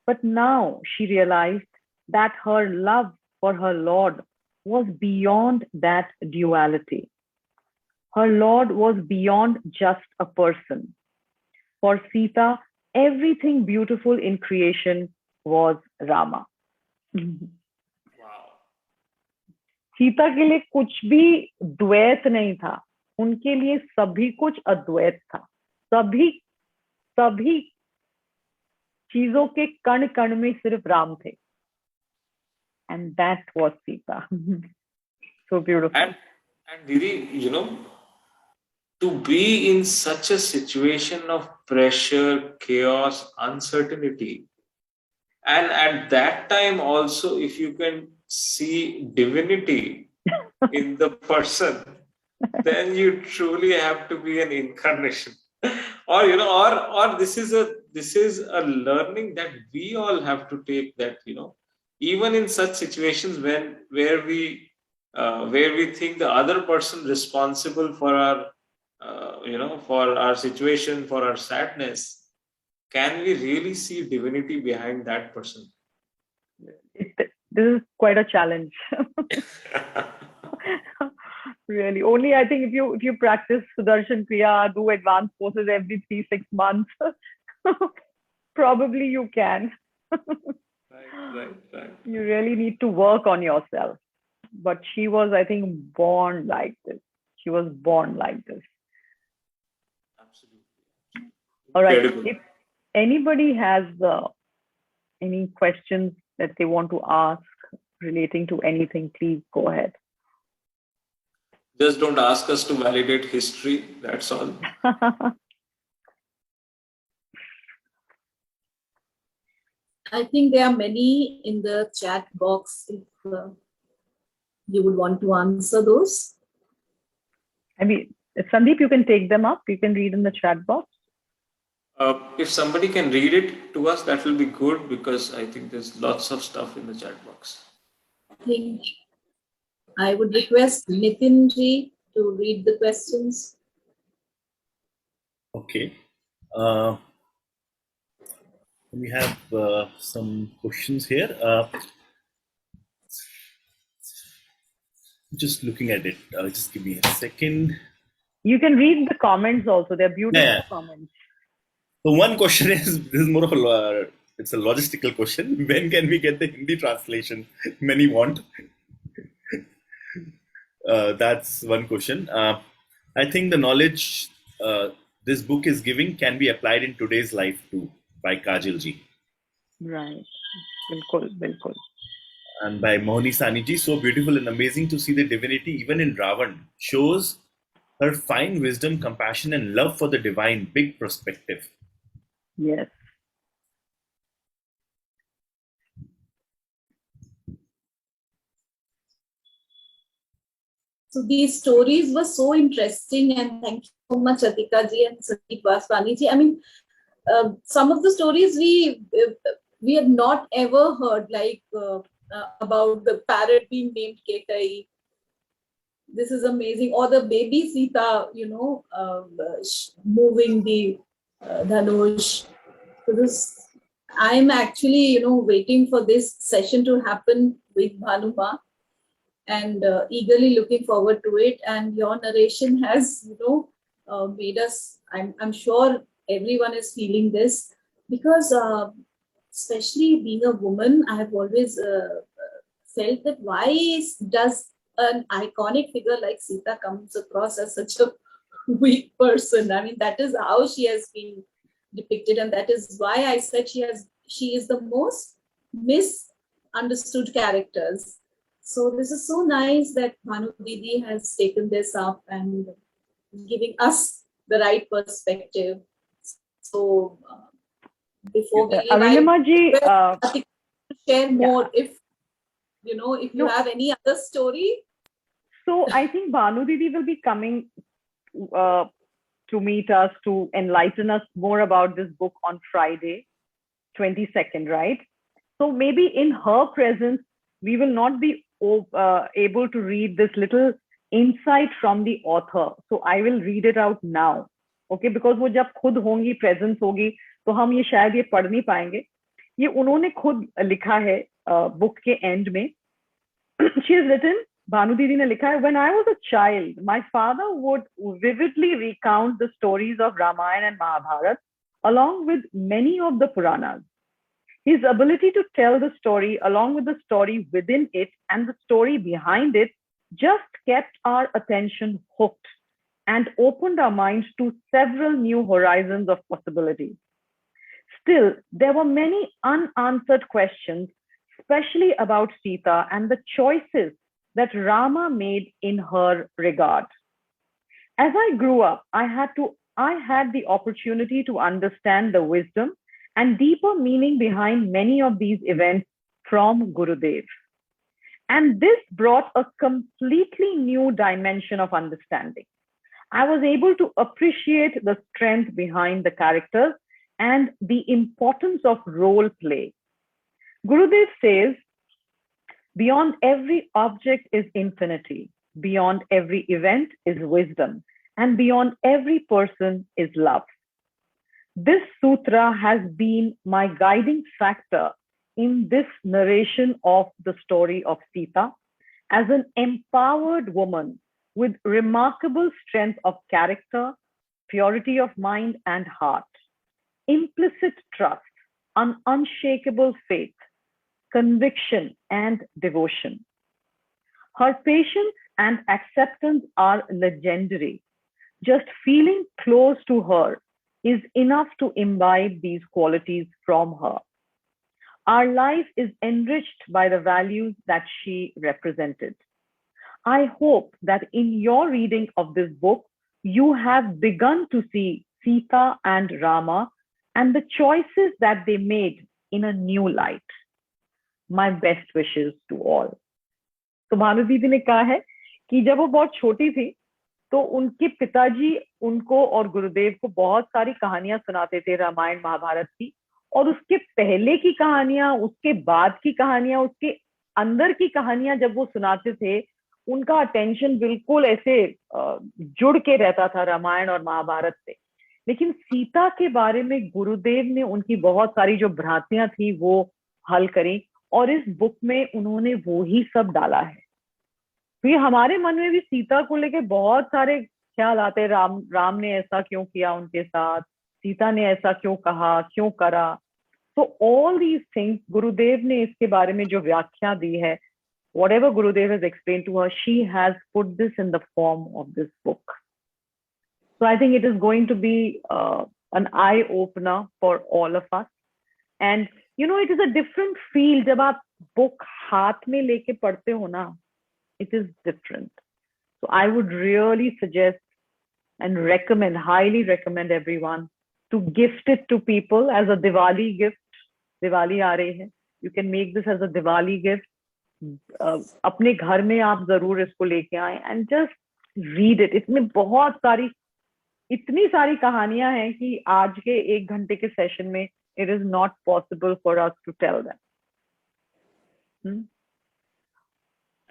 But now she realized that her love for her Lord was beyond that duality. Her Lord was beyond just a person. For Sita, everything beautiful in creation was Rama. Wow. Sita के लिए कुछ भी द्वैत नहीं था, उनके लिए सभी कुछ अद्वैत था. सभी चीजों के कण कण में सिर्फ राम थे. And that was Sita. So beautiful. And Didi, to be in such a situation of pressure, chaos, uncertainty, and at that time also, if you can see divinity in the person, then you truly have to be an incarnation. Or this is a learning that we all have to take, that even in such situations where we think the other person responsible for our for our situation, for our sadness, can we really see divinity behind that person? This is quite a challenge. Really, only I think if you practice Sudarshan Kriya, do advanced courses every 3-6 months, probably you can. Right. You really need to work on yourself. But she was, I think, born like this. She was born like this. Absolutely. All right. Incredible. If anybody has any questions that they want to ask relating to anything, please go ahead. Just don't ask us to validate history, that's all. I think there are many in the chat box if you would want to answer those. I mean, Sandeep, you can take them up. You can read in the chat box. If somebody can read it to us, that will be good because I think there's lots of stuff in the chat box. I think I would request Nitin ji to read the questions. Okay. We have some questions here. Just looking at it. Just give me a second. You can read the comments also. They're beautiful Yeah. comments. So one question is, this is more of a, it's a logistical question. When can we get the Hindi translation? Many want. That's one question. I think the knowledge this book is giving can be applied in today's life too, by Kajal ji. Right. Bilkul, bilkul. And by Mohani Sani ji. So beautiful and amazing to see the divinity even in Ravan. Shows her fine wisdom, compassion, and love for the divine. Big perspective. Yes. So these stories were so interesting, and thank you so much, Atika ji and Sandeep Vaswani ji. I mean, some of the stories we had not ever heard, like about the parrot being named Kekai. This is amazing. Or the baby Sita, moving the Dhanush. So this, I'm actually, waiting for this session to happen with Bhanuma, and eagerly looking forward to it. And your narration has, made us. I'm sure everyone is feeling this because, especially being a woman, I have always felt that why does an iconic figure like Sita comes across as such a weak person? I mean, that is how she has been depicted, and that is why I said she is the most misunderstood characters. So this is so nice that Bhanu Didi has taken this up and giving us the right perspective. So before we leave, Arunima ji, I share more if you No. have any other story. So I think Bhanu Didi will be coming to meet us to enlighten us more about this book on Friday, 22nd, right? So maybe in her presence, we will not be able to read this little insight from the author. So I will read it out now, okay? Because वो जब खुद होंगी, presence होगी, तो हम ये शायद ये पढ़ नहीं पाएंगे. ये उन्होंने खुद लिखा है book के end में. She has written, Bhanu Didi ne likha hai, when I was a child, my father would vividly recount the stories of Ramayana and Mahabharata along with many of the Puranas. His ability to tell the story along with the story within it and the story behind it just kept our attention hooked and opened our minds to several new horizons of possibilities. Still, there were many unanswered questions, especially about Sita and the choices that Rama made in her regard. As I grew up, I had the opportunity to understand the wisdom and deeper meaning behind many of these events from Gurudev. And this brought a completely new dimension of understanding. I was able to appreciate the strength behind the characters and the importance of role play. Gurudev says, beyond every object is infinity, beyond every event is wisdom, and beyond every person is love. This sutra has been my guiding factor in this narration of the story of Sita as an empowered woman with remarkable strength of character, purity of mind and heart, implicit trust, an unshakable faith, conviction, and devotion. Her patience and acceptance are legendary. Just feeling close to her is enough to imbibe these qualities from her. Our life is enriched by the values that she represented. I hope that in your reading of this book, you have begun to see Sita and Rama and the choices that they made in a new light. My best wishes to all. तो भानु दीदी ने कहा है कि जब वो बहुत छोटी थी तो उनके पिताजी उनको और गुरुदेव को बहुत सारी कहानियां सुनाते थे रामायण महाभारत की, और उसके पहले की कहानियां, उसके बाद की कहानियां, उसके अंदर की कहानियां जब वो सुनाते थे, उनका अटेंशन बिल्कुल ऐसे जुड़ के रहता था रामायण और महाभारत से। लेकिन सीता के बारे में गुरुदेव ने उनकी बहुत सारी जो भ्रांतियां थी वो हल करी, और इस बुक में उन्होंने वो ही सब डाला है। तो ये हमारे मन में भी सीता को लेके बहुत सारे ख्याल आते हैं, राम ने ऐसा क्यों किया उनके साथ, सीता ने ऐसा क्यों कहा, क्यों करा। तो ऑल दीज थिंग्स गुरुदेव ने इसके बारे में जो व्याख्या दी है, whatever Gurudev has explained to her, she has put this in the form of this book. So I think it is going to be an eye opener for all of us. And you know, it is a different feel जब आप book हाथ में लेके पढ़ते हो ना, it is different. So I would really suggest and recommend, highly recommend everyone to gift it to people as a Diwali gift. Diwali आ रही है, you can make this as a Diwali gift. अपने घर में आप जरूर इसको लेके आए एंड जस्ट रीड इट। इसमें बहुत सारी, इतनी सारी कहानियां हैं कि आज के 1 घंटे के सेशन में it is not possible for us to tell them.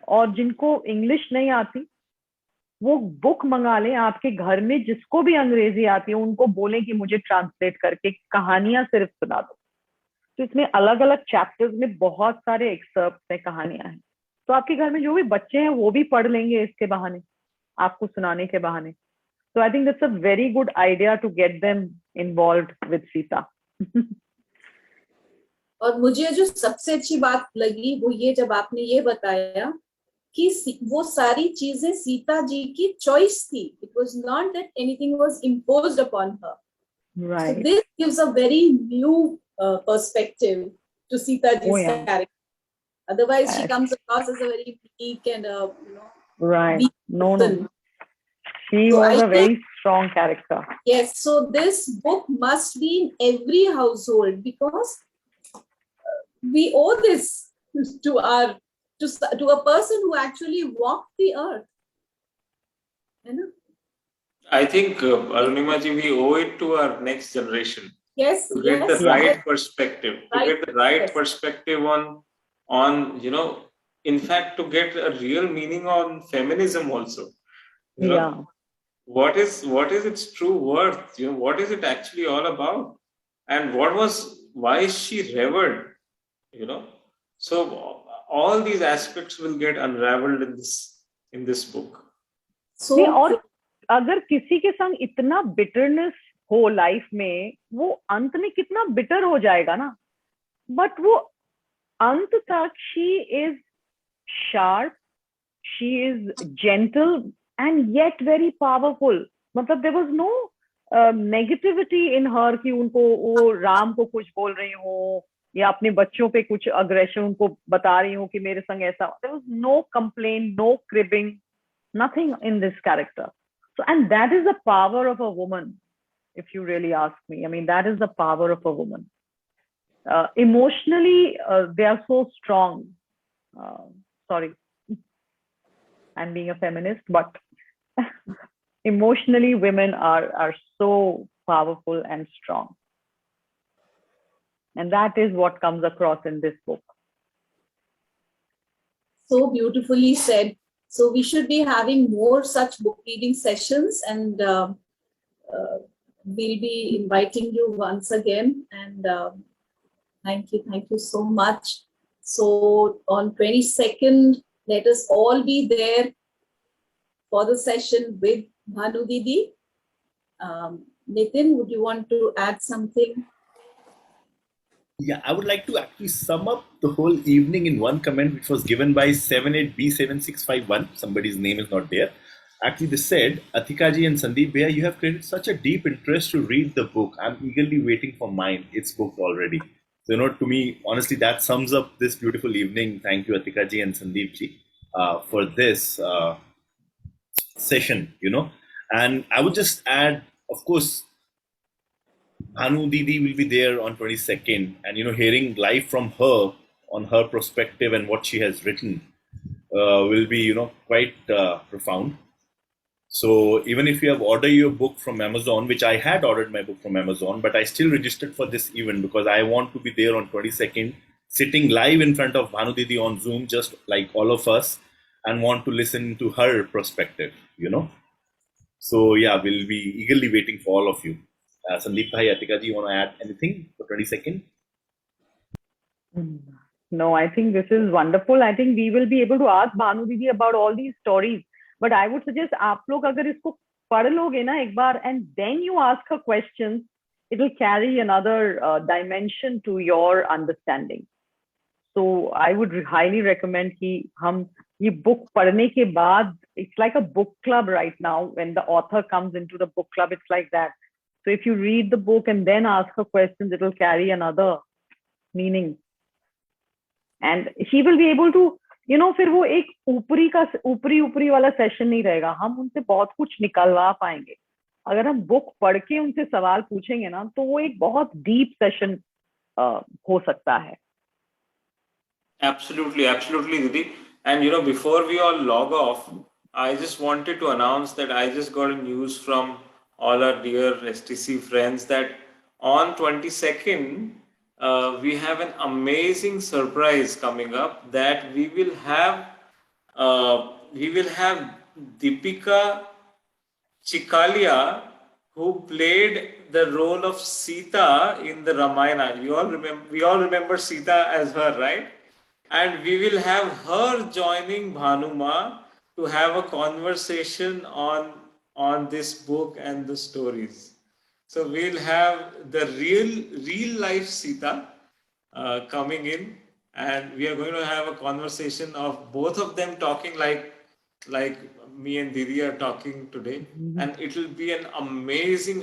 और जिनको इंग्लिश नहीं आती वो बुक मंगा लें, आपके घर में जिसको भी अंग्रेजी आती है उनको बोलें कि मुझे ट्रांसलेट करके कहानियां सिर्फ सुना दो। तो इसमें अलग अलग चैप्टर्स में बहुत सारे एक्सर्प्ट हैं, कहानियां हैं। तो आपके घर में जो भी बच्चे हैं वो भी पढ़ लेंगे इसके बहाने, आपको सुनाने के बहाने। तो I think that's a very good idea to get them involved with Sita. और मुझे जो सबसे अच्छी बात लगी वो ये, जब आपने ये बताया कि वो सारी चीजें सीता जी की चॉइस थी। It was not that anything was imposed upon her. Right. So this gives a very new perspective to Sita ji's character. Otherwise, she comes across as a very weak and right. weak No. person. She So was I a very strong character. Yes. So this book must be in every household, because we owe this to a person who actually walked the earth. You know? I think, Arunima ji, we owe it to our next generation. Yes. To get the right perspective, to get the right perspective on, you know, in fact, to get a real meaning on feminism also. You know, what is its true worth? You know, what is it actually all about? And why is she revered? You know, so all these aspects will get unraveled in this book. So, और अगर किसी के संग इतना bitterness हो life में, वो अंत में कितना बिटर हो जाएगा ना, बट वो अंत तक she is sharp, she is gentle and yet very powerful. मतलब there was no negativity in her कि उनको वो राम को कुछ बोल रही हो या अपने बच्चों पे कुछ अग्रेशन उनको बता रही हो कि मेरे संग ऐसा। There was no complain, no cribbing, nothing in this character. So, and that is the power of a woman, if you really ask me. I mean, that is the power of a woman. Emotionally, they are so strong. Sorry, I'm being a feminist, but emotionally, women are so powerful and strong. And that is what comes across in this book. So beautifully said. So we should be having more such book reading sessions, and we'll be inviting you once again. And thank you so much. So on 22nd, let us all be there for the session with Bhanu Didi. Nitin, would you want to add something? Yeah, I would like to actually sum up the whole evening in one comment which was given by 78B7651. Somebody's name is not there. Actually, they said, Athika ji and Sandeep Bhaiya, you have created such a deep interest to read the book. I'm eagerly waiting for mine. It's booked already. So, you know, to me, honestly, that sums up this beautiful evening. Thank you, Athika ji and Sandeep ji, for this session, you know. And I would just add, of course, Bhanu Didi will be there on 22nd, and hearing live from her on her perspective and what she has written will be quite profound. So even if you have ordered your book from Amazon, which I had ordered my book from Amazon, but I still registered for this event because I want to be there on 22nd, sitting live in front of Bhanu Didi on Zoom, just like all of us, and want to listen to her perspective. So yeah, we'll be eagerly waiting for all of you. Sandeep Bhai, Atika ji, you want to add anything for 22nd? No, I think this is wonderful. I think we will be able to ask Bhanu Didi about all these stories. But I would suggest आप लोग अगर इसको पढ़ लोगे ना एक बार and then you ask her questions, it will carry another dimension to your understanding. So I would highly recommend कि हम ये book पढ़ने के बाद, it's like a book club right now. When the author comes into the book club, it's like that. So if you read the book and then ask her questions, it will carry another meaning. And she will be able to, फिर वो एक ऊपरी वाला session नहीं रहेगा. हम उनसे बहुत कुछ निकलवा पाएंगे. अगर हम बुक पढ़ के उनसे सवाल पूछेंगे ना, तो वो एक बहुत डीप सेशन हो सकता है. Absolutely, Didi. And before we all log off, I just wanted to announce that I just got a news from all our dear STC friends that on 22nd, we have an amazing surprise coming up that we will have Deepika Chikalia, who played the role of Sita in the Ramayana. We all remember Sita as her, right? And we will have her joining Bhanuma to have a conversation on this book and the stories. So we'll have the real life Sita coming in, and we are going to have a conversation of both of them talking like me and Didi are talking today, and it will be an amazing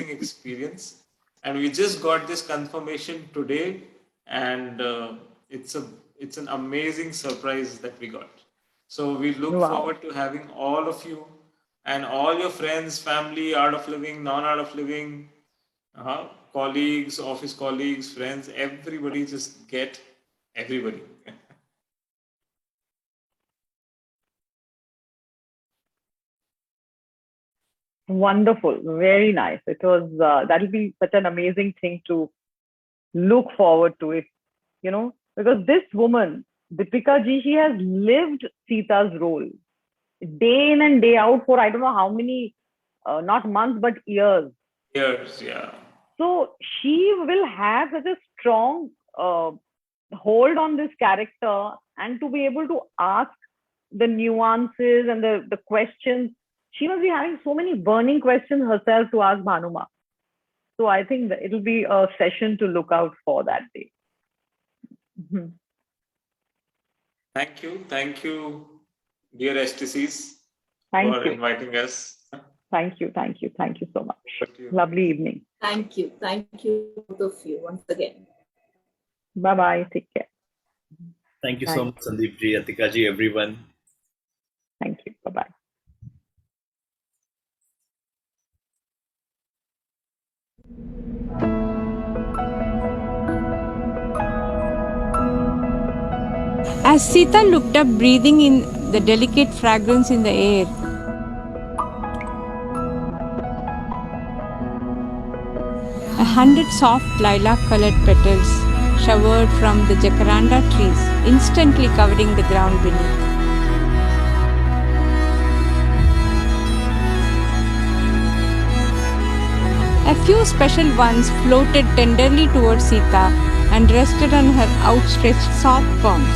experience. And we just got this confirmation today, and it's an amazing surprise that we got. So we look forward to having all of you and all your friends, family, art of living, non-art of living, colleagues, office colleagues, friends, everybody, just get everybody. Wonderful, very nice. It was that'll be such an amazing thing to look forward to it, because this woman, Deepika ji, she has lived Sita's role day in and day out for I don't know how many, not months, but years. Years, yeah. So she will have such a strong hold on this character, and to be able to ask the nuances and the questions. She must be having so many burning questions herself to ask Bhanuma. So I think that it'll be a session to look out for that day. Thank you, dear STCs, Thank for you. inviting us. Thank you so much. Lovely evening. Thank you, both of you once again. Bye-bye, take care. Thank you so much, Sandeep ji, Atika ji, everyone. Thank you, bye-bye. As Sita looked up, breathing in the delicate fragrance in the air, a 100 soft lilac-colored petals showered from the jacaranda trees, instantly covering the ground beneath. A few special ones floated tenderly towards Sita and rested on her outstretched soft palms.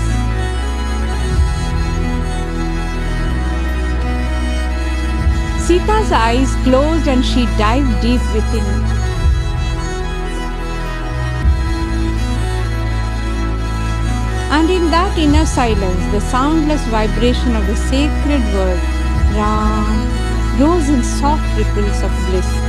Sita's eyes closed and she dived deep within. And in that inner silence, the soundless vibration of the sacred word Ram rose in soft ripples of bliss.